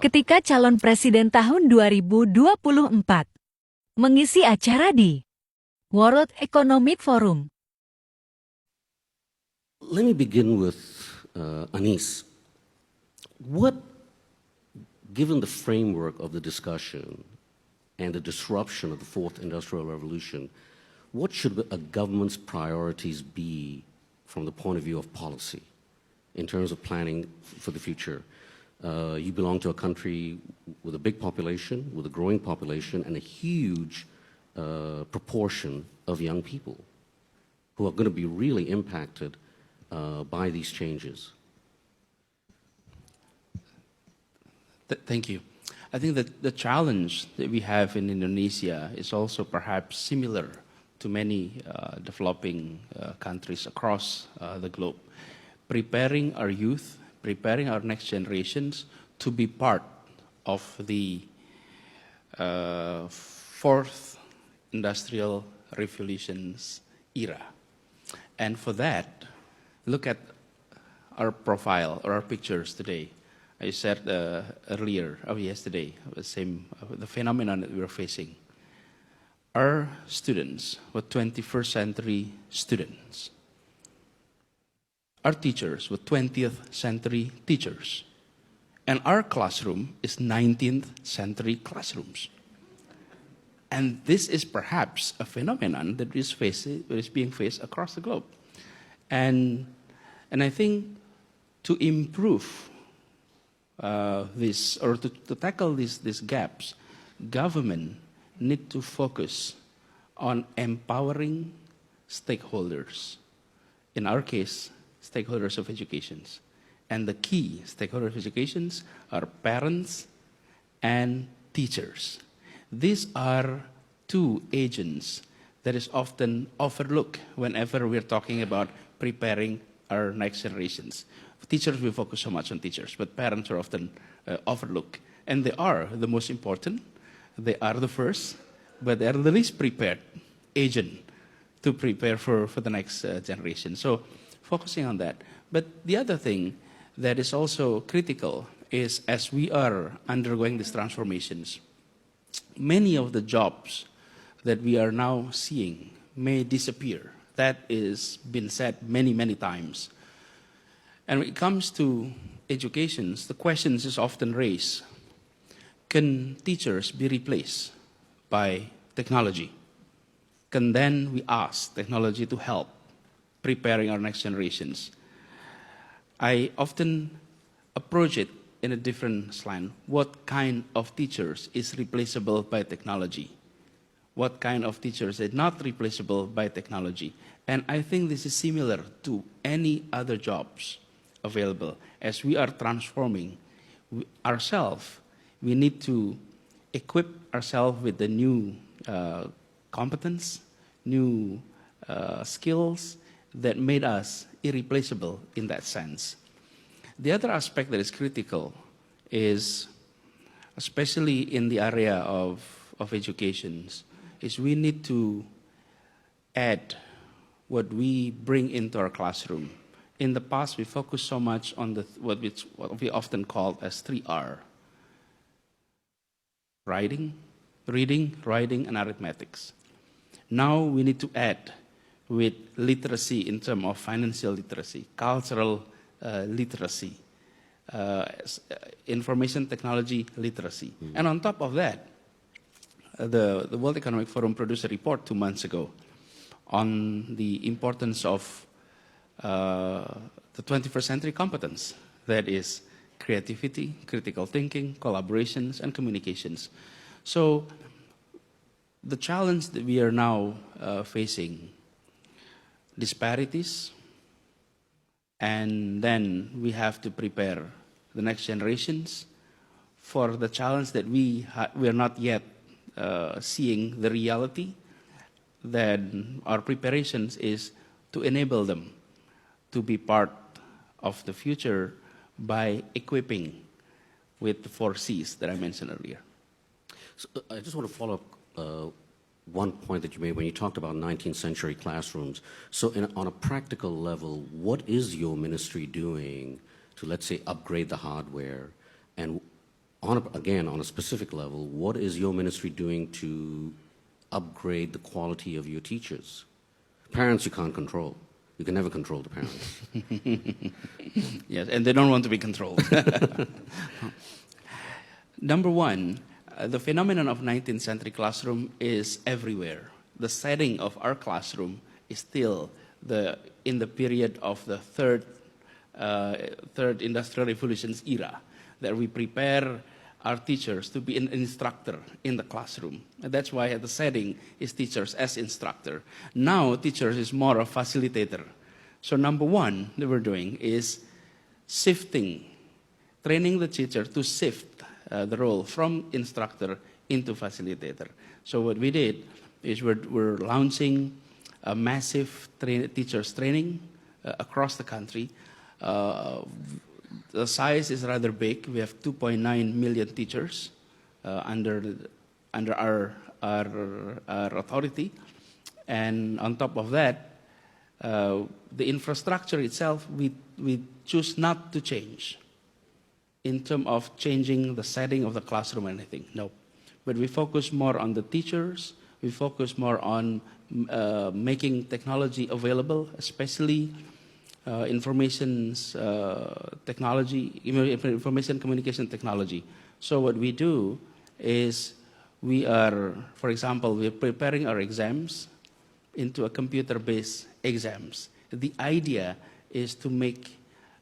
ketika calon presiden tahun 2024 mengisi acara di World Economic Forum. Let me begin with Anis. Given the framework of the discussion and the disruption of the fourth industrial revolution, what should a government's priorities be from the point of view of policy in terms of planning for the future? You belong to a country with a big population, with a growing population, and a huge proportion of young people who are going to be really impacted by these changes. Thank you. I think that the challenge that we have in Indonesia is also perhaps similar to many developing countries across the globe. Preparing our youth, preparing our next generations to be part of the fourth industrial revolution's era. And for that, look at our profile or our pictures today. I said yesterday, the phenomenon that we are facing. Our students were 21st century students. Our teachers were 20th century teachers. And our classroom is 19th century classrooms. And this is perhaps a phenomenon that is being faced across the globe. And I think to improve this, or to tackle these gaps, government need to focus on empowering stakeholders. In our case, stakeholders of education. And the key stakeholders of education are parents and teachers. These are two agents that is often overlooked whenever we're talking about preparing our next generations. Teachers, we focus so much on teachers, but parents are often overlooked. And they are the most important. They are the first, but they are the least prepared agent to prepare for the next generation. So focusing on that. But the other thing that is also critical is as we are undergoing these transformations, many of the jobs that we are now seeing may disappear. That is been said many, many times. And when it comes to education, the questions is often raised. Can teachers be replaced by technology? Can then we ask technology to help preparing our next generations? I often approach it in a different slant. What kind of teachers is replaceable by technology? What kind of teachers is not replaceable by technology? And I think this is similar to any other jobs available. As we are transforming ourselves, we need to equip ourselves with the new competence, new skills that made us irreplaceable in that sense. The other aspect that is critical is, especially in the area of education, is we need to add what we bring into our classroom. In the past, we focused so much on what we often call as 3R. Reading, writing, and arithmetics. Now we need to add with literacy in terms of financial literacy, cultural literacy, information technology literacy. Mm-hmm. And on top of that, the World Economic Forum produced a report 2 months ago on the importance of the 21st century competence, that is creativity, critical thinking, collaborations, and communications. So the challenge that we are now facing, disparities, and then we have to prepare the next generations for the challenge that we are not yet seeing the reality, that our preparations is to enable them to be part of the future by equipping with the 4 C's that I mentioned earlier. So I just want to follow up one point that you made when you talked about 19th century classrooms. So on a practical level, what is your ministry doing to, let's say, upgrade the hardware? And again, on a specific level, what is your ministry doing to upgrade the quality of your teachers? Parents you can't control. You can never control the parents. Yes, and they don't want to be controlled. Number one, the phenomenon of 19th century classroom is everywhere. The setting of our classroom is still in the period of the third industrial revolution's era, that we prepare our teachers to be an instructor in the classroom. And that's why the setting is teachers as instructor. Now, teachers is more a facilitator. So number one that we're doing is training the teacher to shift the role from instructor into facilitator. So what we did is we're launching a massive teachers training across the country. The size is rather big. We have 2.9 million teachers under our authority. And on top of that, the infrastructure itself, we choose not to change in terms of changing the setting of the classroom or anything. No. But we focus more on the teachers. We focus more on making technology available, especially information communication technology. So what we do is we are, for example, we're preparing our exams into a computer-based exams. The idea is to make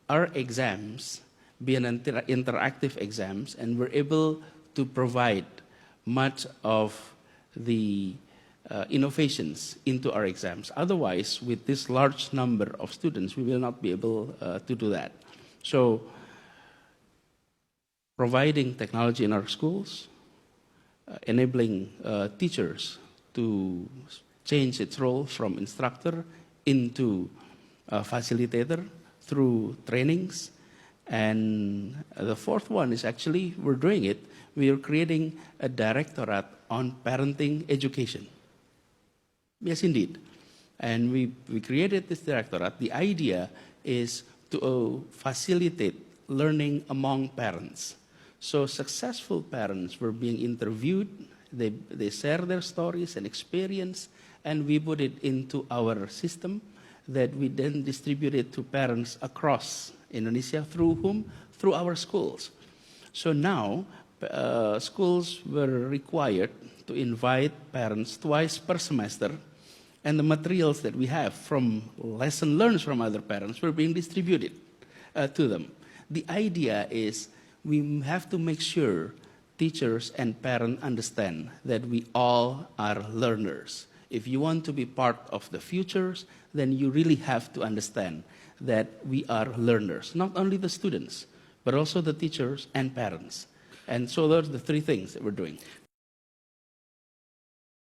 our exams be an interactive exams, and we're able to provide much of the innovations into our exams. Otherwise, with this large number of students, we will not be able to do that. So, providing technology in our schools, enabling teachers to change its role from instructor into facilitator through trainings. And the fourth one is actually, we're doing it, we are creating a directorate on parenting education. Yes, indeed. And we created this directorate. The idea is to facilitate learning among parents. So successful parents were being interviewed, they share their stories and experience, and we put it into our system that we then distribute it to parents across Indonesia. Through whom? Through our schools. So now, schools were required to invite parents twice per semester, and the materials that we have from lesson learned from other parents were being distributed to them. The idea is we have to make sure teachers and parents understand that we all are learners. If you want to be part of the futures, then you really have to understand that we are learners. Not only the students, but also the teachers and parents. And so those are the three things that we're doing.